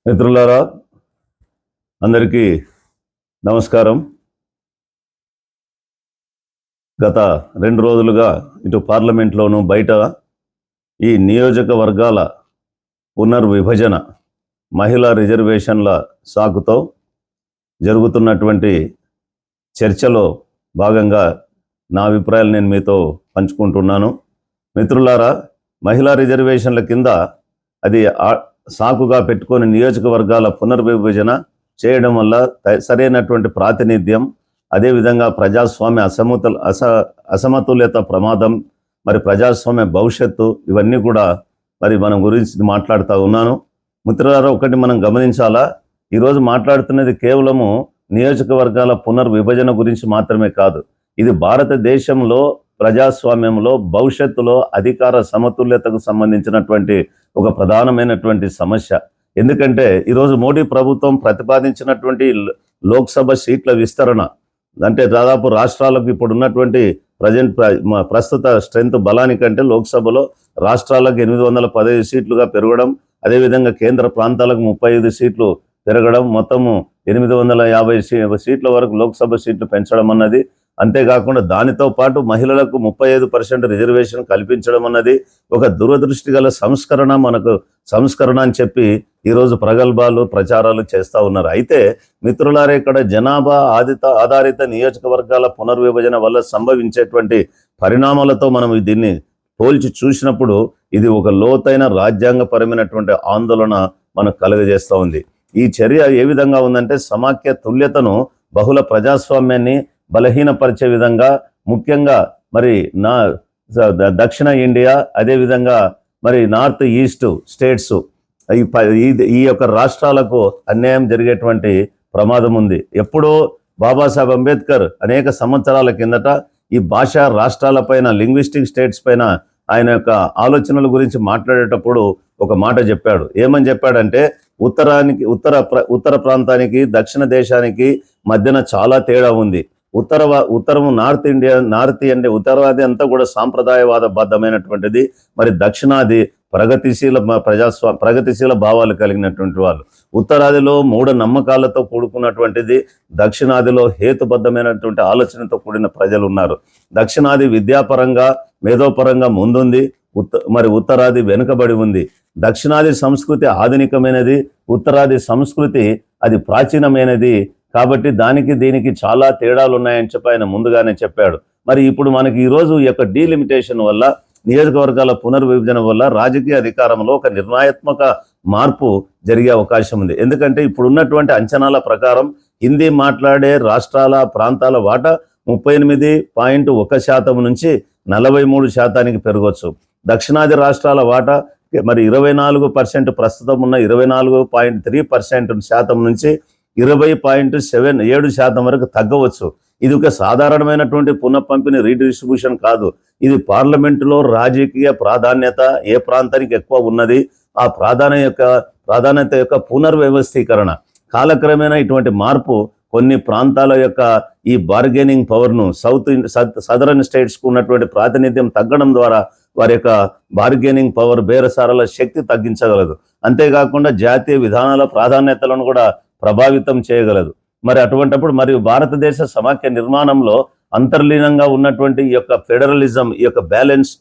మిత్రులారా, అందరికీ నమస్కారం. గత 2 రోజులుగా ఇటు పార్లమెంట్లోనూ బయట ఈ నియోజకవర్గాల పునర్విభజన, మహిళా రిజర్వేషన్ల సాకుతో జరుగుతున్నటువంటి చర్చలో భాగంగా నా అభిప్రాయాలు నేను మీతో పంచుకుంటున్నాను. మిత్రులారా, మహిళా రిజర్వేషన్ల కింద అది సాకుగా పెట్టుకొని నియోజకవర్గాల పునర్విభజన చేయడం వల్ల సరైనటువంటి ప్రాతినిధ్యం, అదేవిధంగా ప్రజాస్వామ్య అసమతుల్యత ప్రమాదం, మరి ప్రజాస్వామ్య భవిష్యత్తు, ఇవన్నీ కూడా మరి మనం గురించి మాట్లాడుతూ ఉన్నాను. మిత్రులారా, ఒకటి మనం గమనించాలా, ఈరోజు మాట్లాడుతున్నది కేవలము నియోజకవర్గాల పునర్విభజన గురించి మాత్రమే కాదు. ఇది భారతదేశంలో ప్రజాస్వామ్యంలో భవిష్యత్తులో అధికార సమతుల్యతకు సంబంధించినటువంటి ఒక ప్రధానమైనటువంటి సమస్య. ఎందుకంటే ఈరోజు మోడీ ప్రభుత్వం ప్రతిపాదించినటువంటి లోక్సభ సీట్ల విస్తరణ అంటే దాదాపు రాష్ట్రాలకు ఇప్పుడు ఉన్నటువంటి ప్రస్తుత స్ట్రెంత్ బలానికంటే లోక్సభలో రాష్ట్రాలకు 815 సీట్లుగా పెరగడం, అదేవిధంగా కేంద్ర ప్రాంతాలకు 35 సీట్లు పెరగడం, మొత్తము 850 సీట్ల వరకు లోక్సభ సీట్లు పెంచడం అన్నది, అంతేకాకుండా దానితో పాటు మహిళలకు 35% రిజర్వేషన్ కల్పించడం అన్నది ఒక దురదృష్టి గల సంస్కరణ అని చెప్పి ఈరోజు ప్రగల్భాలు ప్రచారాలు చేస్తూ ఉన్నారు. అయితే మిత్రులారా, ఇక్కడ జనాభా ఆధారిత నియోజకవర్గాల పునర్విభజన వల్ల సంభవించేటువంటి పరిణామాలతో మనం దీన్ని పోల్చి చూసినప్పుడు ఇది ఒక లోతైన రాజ్యాంగపరమైనటువంటి ఆందోళన మనకు కలుగజేస్తూ ఉంది. ఈ చర్య ఏ విధంగా ఉందంటే, సమాఖ్య తుల్యతను, బహుళ ప్రజాస్వామ్యాన్ని బలహీనపరిచే విధంగా, ముఖ్యంగా మరి దక్షిణ ఇండియా, అదేవిధంగా మరి నార్త్ ఈస్ట్ స్టేట్స్, ఈ యొక్క రాష్ట్రాలకు అన్యాయం జరిగేటువంటి ప్రమాదం ఉంది. ఎప్పుడో బాబాసాహెబ్ అంబేద్కర్ అనేక సంవత్సరాల కిందట ఈ భాషా రాష్ట్రాలపైన, లింగ్విస్టిక్ స్టేట్స్ పైన ఆయన యొక్క ఆలోచనల గురించి మాట్లాడేటప్పుడు ఒక మాట చెప్పాడు. ఏమని చెప్పాడంటే, ఉత్తర ప్రాంతానికి దక్షిణ దేశానికి మధ్యన చాలా తేడా ఉంది. ఉత్తరము నార్త్ ఇండియా ఉత్తరాది అంతా కూడా సాంప్రదాయవాద బద్ధమైనటువంటిది, మరి దక్షిణాది ప్రగతిశీల భావాలు కలిగినటువంటి వాళ్ళు. ఉత్తరాదిలో మూఢనమ్మకాలతో కూడుకున్నటువంటిది, దక్షిణాదిలో హేతుబద్ధమైనటువంటి ఆలోచనతో కూడిన ప్రజలు ఉన్నారు. దక్షిణాది విద్యాపరంగా, మేధోపరంగా ముందుంది, మరి ఉత్తరాది వెనుకబడి ఉంది. దక్షిణాది సంస్కృతి ఆధునికమైనది, ఉత్తరాది సంస్కృతి అది ప్రాచీనమైనది. కాబట్టి దీనికి చాలా తేడాలు ఉన్నాయని చెప్పి ఆయన ముందుగానే చెప్పాడు. మరి ఇప్పుడు మనకి ఈరోజు ఈ యొక్క డీలిమిటేషన్ వల్ల, నియోజకవర్గాల పునర్విభజన వల్ల రాజకీయ అధికారంలో ఒక నిర్ణయాత్మక మార్పు జరిగే అవకాశం ఉంది. ఎందుకంటే ఇప్పుడు ఉన్నటువంటి అంచనాల ప్రకారం హిందీ మాట్లాడే ప్రాంతాల వాటా 38.1% నుంచి 43% పెరగవచ్చు. దక్షిణాది రాష్ట్రాల వాటా మరి 24%, ప్రస్తుతం ఉన్న 24.3% నుంచి 20.7% వరకు తగ్గవచ్చు. ఇది ఒక సాధారణమైనటువంటి పునఃపంపిణీ రీడిస్ట్రిబ్యూషన్ కాదు. ఇది పార్లమెంటులో రాజకీయ ప్రాధాన్యత ఏ ప్రాంతానికి ఎక్కువ ఉన్నది, ఆ ప్రాధాన్యత యొక్క పునర్వ్యవస్థీకరణ. కాలక్రమేణా ఇటువంటి మార్పు కొన్ని ప్రాంతాల యొక్క ఈ బార్గెనింగ్ పవర్ను, సదరన్ స్టేట్స్కు ఉన్నటువంటి ప్రాతినిధ్యం తగ్గడం ద్వారా వారి యొక్క బార్గెనింగ్ పవర్, బేరసారాల శక్తి తగ్గించగలదు. అంతేకాకుండా జాతీయ విధానాల ప్రాధాన్యతలను కూడా ప్రభావితం చేయగలదు. మరి అటువంటిప్పుడు మరియు భారతదేశ సమాఖ్య నిర్మాణంలో అంతర్లీనంగా ఉన్నటువంటి ఈ యొక్క ఫెడరలిజం, ఈ యొక్క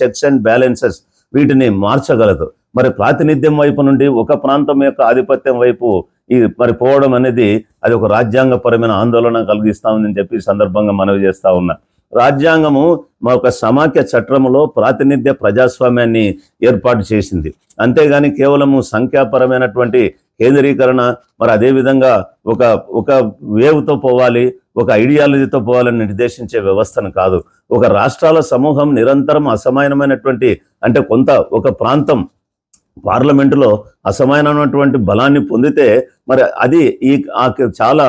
చెక్స్ అండ్ బ్యాలెన్సెస్ వీటిని మార్చగలదు. మరి ప్రాతినిధ్యం వైపు నుండి ఒక ప్రాంతం యొక్క ఆధిపత్యం వైపు మరి పోవడం అనేది అది ఒక రాజ్యాంగపరమైన ఆందోళన కలిగిస్తామని చెప్పి ఈ సందర్భంగా మనవి చేస్తా ఉన్నా. రాజ్యాంగము ఒక సమాఖ్య చట్టంలో ప్రాతినిధ్య ప్రజాస్వామ్యాన్ని ఏర్పాటు చేసింది. అంతేగాని కేవలము సంఖ్యాపరమైనటువంటి కేంద్రీకరణ, మరి అదేవిధంగా ఒక వేవ్తో పోవాలి, ఒక ఐడియాలజీతో పోవాలని నిర్దేశించే వ్యవస్థను కాదు. ఒక రాష్ట్రాల సమూహం నిరంతరం అసమానమైనటువంటి, అంటే ఒక ప్రాంతం పార్లమెంటులో అసమానమైనటువంటి బలాన్ని పొందితే మరి అది చాలా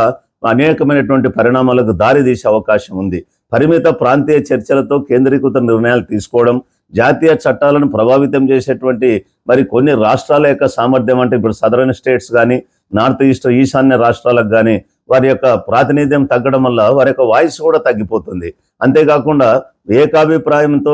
అనేకమైనటువంటి పరిణామాలకు దారితీసే అవకాశం ఉంది. పరిమిత ప్రాంతీయ చర్చలతో కేంద్రీకృత నిర్ణయాలు తీసుకోవడం, జాతీయ చట్టాలను ప్రభావితం చేసేటువంటి మరి కొన్ని రాష్ట్రాల యొక్క సామర్థ్యం, అంటే ఇప్పుడు సదరన్ స్టేట్స్ కానీ, నార్త్ ఈస్ట్ ఈశాన్య రాష్ట్రాలకు కానీ వారి యొక్క ప్రాతినిధ్యం తగ్గడం వల్ల వారి యొక్క వాయిస్ కూడా తగ్గిపోతుంది. అంతేకాకుండా ఏకాభిప్రాయంతో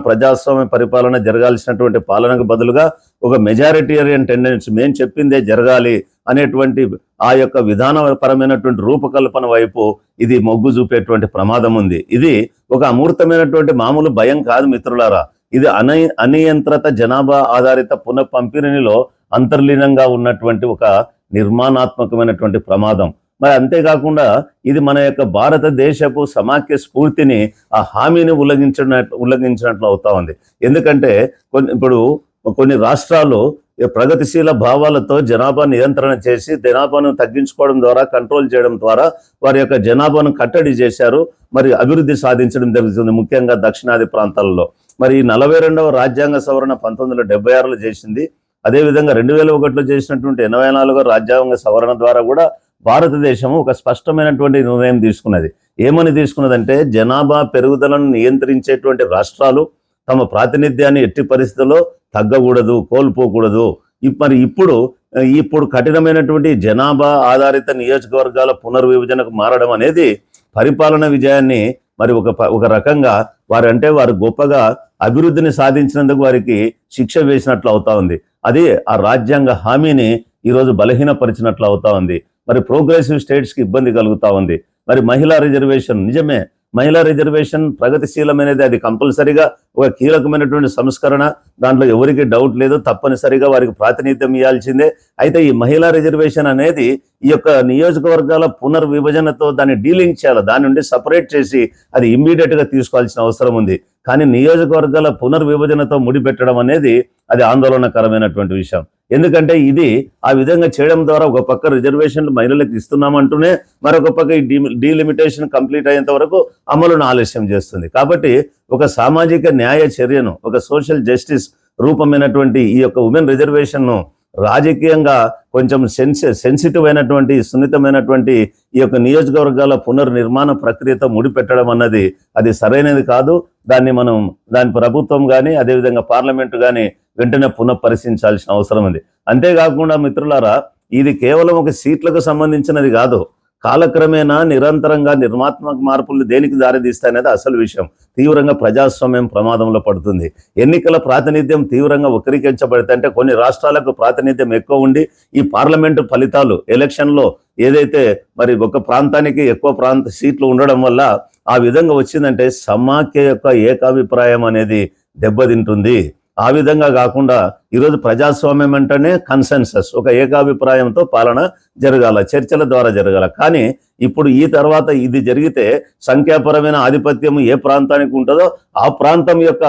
ప్రజాస్వామ్య పరిపాలన జరగాల్సినటువంటి పాలనకు బదులుగా ఒక మెజారిటేరియన్ టెండెన్సీ, మేము చెప్పిందే జరగాలి అనేటువంటి ఆ యొక్క విధానపరమైనటువంటి రూపకల్పన వైపు ఇది మొగ్గు చూపేటువంటి ప్రమాదం ఉంది. ఇది ఒక అమూర్తమైనటువంటి మామూలు భయం కాదు మిత్రులారా. ఇది అనియంత్రిత జనాభా ఆధారిత పునఃపంపిణీలో అంతర్లీనంగా ఉన్నటువంటి ఒక నిర్మాణాత్మకమైనటువంటి ప్రమాదం. మరి అంతేకాకుండా ఇది మన యొక్క భారతదేశపు సమాఖ్య స్ఫూర్తిని, ఆ హామీని ఉల్లంఘించినట్లు అవుతా ఉంది. ఎందుకంటే ఇప్పుడు కొన్ని రాష్ట్రాలు ప్రగతిశీల భావాలతో జనాభా నియంత్రణ చేసి జనాభాను తగ్గించుకోవడం ద్వారా, కంట్రోల్ చేయడం ద్వారా వారి యొక్క జనాభాను కట్టడి చేశారు. మరి అభివృద్ధి సాధించడం జరుగుతుంది, ముఖ్యంగా దక్షిణాది ప్రాంతాలలో. మరి 42వ రాజ్యాంగ సవరణ 1976లో చేసింది. అదేవిధంగా 2001లో చేసినటువంటి 84వ రాజ్యాంగ సవరణ ద్వారా కూడా భారతదేశం ఒక స్పష్టమైనటువంటి నిర్ణయం తీసుకున్నది. ఏమని తీసుకున్నదంటే, జనాభా పెరుగుదలను నియంత్రించేటువంటి రాష్ట్రాలు తమ ప్రాతినిధ్యాన్ని ఎట్టి పరిస్థితుల్లో తగ్గకూడదు, కోల్పోకూడదు. మరి ఇప్పుడు కఠినమైనటువంటి జనాభా ఆధారిత నియోజకవర్గాల పునర్విభజనకు మారడం అనేది పరిపాలన విజయాన్ని మరి ఒక రకంగా వారు గొప్పగా అభివృద్ధిని సాధించినందుకు వారికి శిక్ష వేసినట్లు అవుతా ఉంది. అది ఆ రాజ్యాంగ హామీని ఈరోజు బలహీనపరిచినట్లు అవుతా ఉంది. మరి ప్రోగ్రెసివ్ స్టేట్స్కి ఇబ్బంది కలుగుతా ఉంది. మరి మహిళా రిజర్వేషన్, నిజమే మహిళా రిజర్వేషన్ ప్రగతిశీలమైనది, అది కంపల్సరిగా ఒక కీలకమైనటువంటి సంస్కరణ, దాంట్లో ఎవరికి డౌట్ లేదు, తప్పనిసరిగా వారికి ప్రాతినిధ్యం ఇవ్వాల్సిందే. అయితే ఈ మహిళా రిజర్వేషన్ అనేది ఈ యొక్క నియోజకవర్గాల పునర్విభజనతో దాన్ని డీలింక్ చేయాలి, దాని నుండి సపరేట్ చేసి అది ఇమ్మీడియట్గా తీసుకోవాల్సిన అవసరం ఉంది. కానీ నియోజకవర్గాల పునర్విభజనతో ముడిపెట్టడం అనేది అది ఆందోళనకరమైనటువంటి విషయం. ఎందుకంటే ఇది ఆ విధంగా చేయడం ద్వారా ఒక పక్క రిజర్వేషన్లు మహిళలకు ఇస్తున్నామంటూనే మరొక పక్క ఈ డీలిమిటేషన్ కంప్లీట్ అయ్యేంత వరకు అమలును ఆలస్యం చేస్తుంది. కాబట్టి ఒక సామాజిక న్యాయ చర్యను, ఒక సోషల్ జస్టిస్ రూపమైనటువంటి ఈ యొక్క ఉమెన్ రిజర్వేషన్ను రాజకీయంగా కొంచెం సెన్సిటివ్ అయినటువంటి, సున్నితమైనటువంటి ఈ యొక్క నియోజకవర్గాల పునర్నిర్మాణ ప్రక్రియతో ముడిపెట్టడం అన్నది అది సరైనది కాదు. దాని ప్రభుత్వం కానీ అదేవిధంగా పార్లమెంటు కానీ వెంటనే పునఃపరిశీలించాల్సిన అవసరం ఉంది. అంతేకాకుండా మిత్రులారా, ఇది కేవలం ఒక సీట్లకు సంబంధించినది కాదు. కాలక్రమేణా నిరంతరంగా నిర్మాత్మక మార్పులు దేనికి దారితీస్తాయనేది అసలు విషయం. తీవ్రంగా ప్రజాస్వామ్యం ప్రమాదంలో పడుతుంది. ఎన్నికల ప్రాతినిధ్యం తీవ్రంగా వక్రీకరించబడితే, అంటే కొన్ని రాష్ట్రాలకు ప్రాతినిధ్యం ఎక్కువ ఉండి ఈ పార్లమెంటు ఫలితాలు ఎలక్షన్లో ఏదైతే మరి ఒక ప్రాంతానికి ఎక్కువ సీట్లు ఉండడం వల్ల ఆ విధంగా వచ్చిందంటే సమాఖ్య యొక్క ఏకాభిప్రాయం అనేది దెబ్బతింటుంది. ఆ విధంగా కాకుండా ఈరోజు ప్రజాస్వామ్యం అంటేనే కన్సెన్సస్, ఒక ఏకాభిప్రాయంతో పాలన జరగాల, చర్చల ద్వారా జరగాల. కానీ ఇప్పుడు ఈ తర్వాత ఇది జరిగితే సంఖ్యాపరమైన ఆధిపత్యం ఏ ప్రాంతానికి ఉంటుందో ఆ ప్రాంతం యొక్క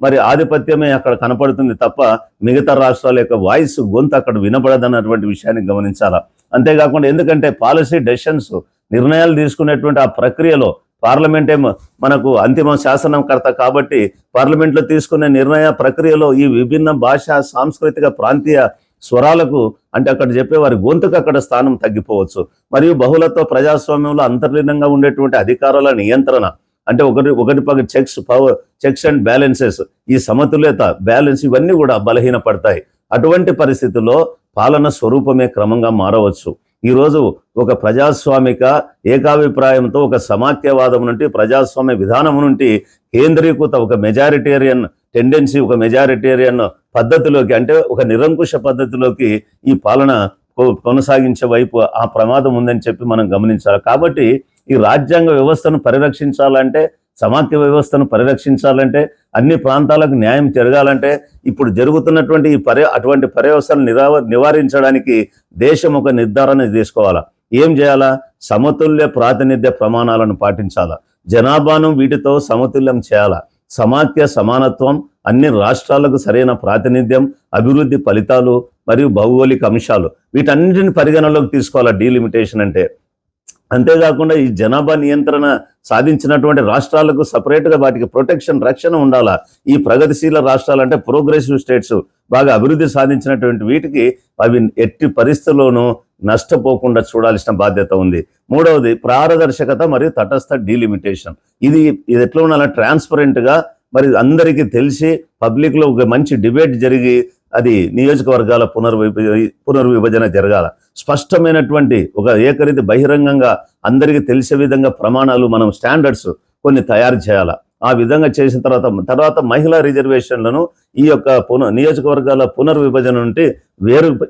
మరి ఆధిపత్యమే అక్కడ కనపడుతుంది తప్ప మిగతా రాష్ట్రాల యొక్క వాయిస్, గొంతు అక్కడ వినపడదన్నటువంటి విషయాన్ని గమనించాలా. అంతేకాకుండా ఎందుకంటే పాలసీ డెసిషన్స్, నిర్ణయాలు తీసుకునేటువంటి ఆ ప్రక్రియలో పార్లమెంటే మనకు అంతిమ శాసనకర్త కాబట్టి పార్లమెంట్లో తీసుకునే నిర్ణయ ప్రక్రియలో ఈ విభిన్న భాష, సాంస్కృతిక, ప్రాంతీయ స్వరాలకు, అంటే అక్కడ చెప్పే వారి గొంతుకు అక్కడ స్థానం తగ్గిపోవచ్చు. మరియు బహుళత్వ ప్రజాస్వామ్యంలో అంతర్లీనంగా ఉండేటువంటి అధికారాల నియంత్రణ, అంటే ఒకటి పక్క చెక్స్ అండ్ బ్యాలెన్సెస్, ఈ సమతుల్యత, బ్యాలెన్స్ ఇవన్నీ కూడా బలహీనపడతాయి. అటువంటి పరిస్థితుల్లో పాలన స్వరూపమే క్రమంగా మారవచ్చు. ఈరోజు ఒక ప్రజాస్వామిక ఏకాభిప్రాయంతో, ఒక సమాఖ్యవాదం నుండి, ప్రజాస్వామ్య విధానం నుండి కేంద్రీకృత ఒక మెజారిటేరియన్ టెండెన్సీ, ఒక మెజారిటేరియన్ పద్ధతిలోకి, అంటే ఒక నిరంకుశ పద్ధతిలోకి ఈ పాలన కొనసాగించే వైపు ఆ ప్రమాదం ఉందని చెప్పి మనం గమనించాలి. కాబట్టి ఈ రాజ్యాంగ వ్యవస్థను పరిరక్షించాలంటే, సమాఖ్య వ్యవస్థను పరిరక్షించాలంటే, అన్ని ప్రాంతాలకు న్యాయం జరగాలంటే ఇప్పుడు జరుగుతున్నటువంటి అటువంటి పర్యవస్థను నివారించడానికి దేశం ఒక నిర్ధారణ తీసుకోవాలా. ఏం చేయాలా? సమతుల్య ప్రాతినిధ్య ప్రమాణాలను పాటించాలా. జనాభాను వీటితో సమతుల్యం చేయాలా. సమాఖ్య సమానత్వం, అన్ని రాష్ట్రాలకు సరైన ప్రాతినిధ్యం, అభివృద్ధి ఫలితాలు మరియు భౌగోళిక అంశాలు, వీటన్నిటిని పరిగణలోకి తీసుకోవాలా డీలిమిటేషన్ అంటే. అంతేకాకుండా ఈ జనాభా నియంత్రణ సాధించినటువంటి రాష్ట్రాలకు సపరేట్గా వాటికి ప్రొటెక్షన్, రక్షణ ఉండాలా. ఈ ప్రగతిశీల రాష్ట్రాలు అంటే ప్రోగ్రెసివ్ స్టేట్స్, బాగా అభివృద్ధి సాధించినటువంటి వీటికి అవి ఎట్టి పరిస్థితుల్లోనూ నష్టపోకుండా చూడాల్సిన బాధ్యత ఉంది. మూడవది పారదర్శకత మరియు తటస్థ డీలిమిటేషన్. ఇది ఎట్లా ఉండాలి? ట్రాన్స్పరెంట్గా, మరి అందరికీ తెలిసి పబ్లిక్లో ఒక మంచి డిబేట్ జరిగి అది నియోజకవర్గాల పునర్విభజన జరగాల. స్పష్టమైనటువంటి ఒక ఏకరీతి బహిరంగంగా అందరికీ తెలిసే విధంగా ప్రమాణాలు, మనం స్టాండర్డ్స్ కొన్ని తయారు చేయాలా. ఆ విధంగా చేసిన తర్వాత మహిళా రిజర్వేషన్లను ఈ యొక్క నియోజకవర్గాల పునర్విభజన నుండి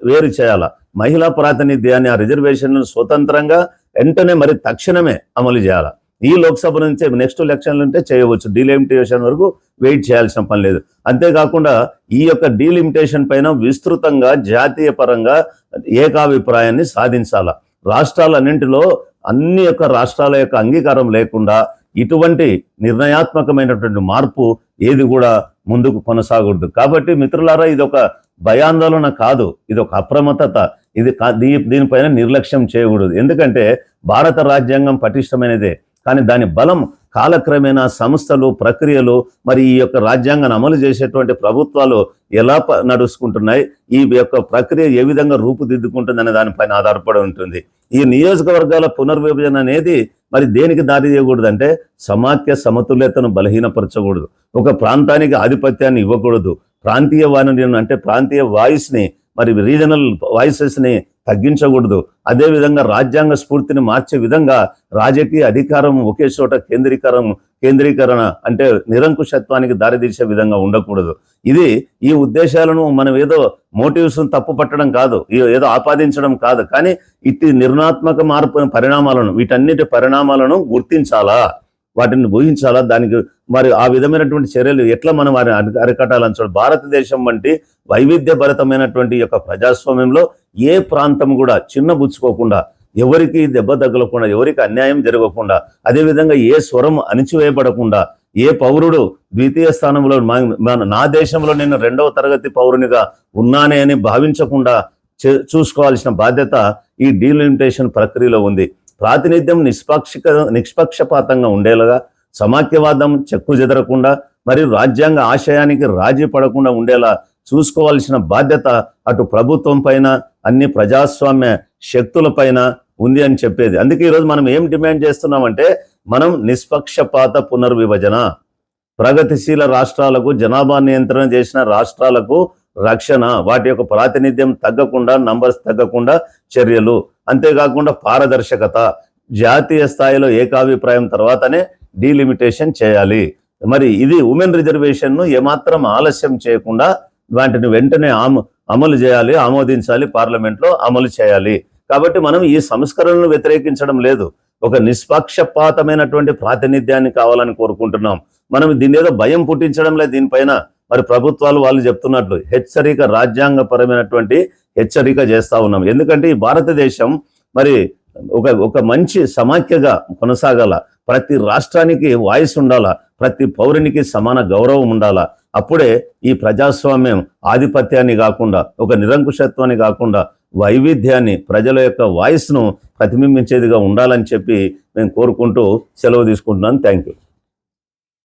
వేరు చేయాలా. మహిళా ప్రాతినిధ్యాన్ని ఆ రిజర్వేషన్లను స్వతంత్రంగా వెంటనే మరి తక్షణమే అమలు చేయాలా. ఈ లోక్సభ నుంచి నెక్స్ట్ ఎలక్షన్లు ఉంటే చేయవచ్చు, డీలిమిటేషన్ వరకు వెయిట్ చేయాల్సిన పని లేదు. అంతేకాకుండా ఈ యొక్క డీలిమిటేషన్ పైన విస్తృతంగా జాతీయ పరంగా ఏకాభిప్రాయాన్ని సాధించాలా. రాష్ట్రాలన్నింటిలో అన్ని యొక్క రాష్ట్రాల యొక్క అంగీకారం లేకుండా ఇటువంటి నిర్ణయాత్మకమైనటువంటి మార్పు ఏది కూడా ముందుకు కొనసాగకూడదు. కాబట్టి మిత్రులారా, ఇది ఒక భయాందోళన కాదు, ఇది ఒక అప్రమత్తత. దీనిపైన నిర్లక్ష్యం చేయకూడదు. ఎందుకంటే భారత రాజ్యాంగం పటిష్టమైనదే, కానీ దాని బలం కాలక్రమేణా సంస్థలు, ప్రక్రియలు, మరి ఈ యొక్క రాజ్యాంగాన్ని అమలు చేసేటువంటి ప్రభుత్వాలు ఎలా నడుచుకుంటున్నాయి, ఈ యొక్క ప్రక్రియ ఏ విధంగా రూపుదిద్దుకుంటుంది అనే దానిపైన ఆధారపడి ఉంటుంది. ఈ నియోజకవర్గాల పునర్విభజన అనేది మరి దేనికి దారి తీయకూడదు అంటే సమాఖ్య సమతుల్యతను బలహీనపరచకూడదు, ఒక ప్రాంతానికి ఆధిపత్యాన్ని ఇవ్వకూడదు, ప్రాంతీయ వాణిని అంటే ప్రాంతీయ వాయిస్ని మరి రీజనల్ వాయిసెస్ని తగ్గించకూడదు. అదేవిధంగా రాజ్యాంగ స్ఫూర్తిని మార్చే విధంగా రాజకీయ అధికారం ఒకే చోట కేంద్రీకరణ అంటే నిరంకుశత్వానికి దారితీసే విధంగా ఉండకూడదు. ఈ ఉద్దేశాలను మనం ఏదో మోటివ్స్ తప్పు పట్టడం కాదు, ఏదో ఆపాదించడం కాదు, కానీ ఇట్టి నిర్ణయాత్మక మార్పు పరిణామాలను, వీటన్నిటి పరిణామాలను గుర్తించాలా, వాటిని ఊహించాలా. దానికి మరి ఆ విధమైనటువంటి చర్యలు ఎట్లా మనం వారిని అరికట్టాలని చూడాలి. భారతదేశం వంటి వైవిధ్యభరితమైనటువంటి యొక్క ప్రజాస్వామ్యంలో ఏ ప్రాంతం కూడా చిన్నబుచ్చుకోకుండా, ఎవరికి దెబ్బ తగలకుండా, ఎవరికి అన్యాయం జరగకుండా, అదేవిధంగా ఏ స్వరం అణిచివేయబడకుండా, ఏ పౌరుడు ద్వితీయ స్థానంలో నా దేశంలో నేను 2వ తరగతి పౌరునిగా ఉన్నానే అని భావించకుండా చూసుకోవాల్సిన బాధ్యత ఈ డీలిమిటేషన్ ప్రక్రియలో ఉంది. ప్రాతినిధ్యం నిష్పక్షపాతంగా ఉండేలాగా, సమాఖ్యవాదం చెక్కు చెదరకుండా, మరియు రాజ్యాంగ ఆశయానికి రాజీ పడకుండా ఉండేలా చూసుకోవాల్సిన బాధ్యత అటు ప్రభుత్వం పైన, అన్ని ప్రజాస్వామ్య శక్తుల పైన ఉంది అని చెప్పేది. అందుకే ఈరోజు మనం ఏం డిమాండ్ చేస్తున్నామంటే, మనం నిష్పక్షపాత పునర్విభజన, ప్రగతిశీల రాష్ట్రాలకు, జనాభా నియంత్రణ చేసిన రాష్ట్రాలకు రక్షణ, వాటి యొక్క ప్రాతినిధ్యం తగ్గకుండా, నంబర్స్ తగ్గకుండా చర్యలు, అంతేకాకుండా పారదర్శకత, జాతీయ స్థాయిలో ఏకాభిప్రాయం తర్వాతనే డీలిమిటేషన్ చేయాలి. మరి ఇది ఉమెన్ రిజర్వేషన్ను ఏమాత్రం ఆలస్యం చేయకుండా వాటిని వెంటనే అమలు చేయాలి, ఆమోదించాలి, పార్లమెంట్లో అమలు చేయాలి. కాబట్టి మనం ఈ సంస్కరణను వ్యతిరేకించడం లేదు, ఒక నిష్పక్షపాతమైనటువంటి ప్రాతినిధ్యాన్ని కావాలని కోరుకుంటున్నాం. మనం దీని ఏదో భయం పుట్టించడం లేదు. దీనిపైన మరి ప్రభుత్వాలు వాళ్ళు చెప్తున్నట్లు హెచ్చరిక, రాజ్యాంగపరమైనటువంటి హెచ్చరిక చేస్తూ ఉన్నాం. ఎందుకంటే ఈ భారతదేశం మరి ఒక మంచి సమాఖ్యగా కొనసాగాల, ప్రతి రాష్ట్రానికి వాయిస్ ఉండాలా, ప్రతి పౌరునికి సమాన గౌరవం ఉండాలా. అప్పుడే ఈ ప్రజాస్వామ్యం ఆధిపత్యాన్ని కాకుండా, ఒక నిరంకుశత్వాన్ని కాకుండా, వైవిధ్యాన్ని, ప్రజల యొక్క వాయిస్ను ప్రతిబింబించేదిగా ఉండాలని చెప్పి నేను కోరుకుంటూ సెలవు తీసుకుంటున్నాను. Thank you.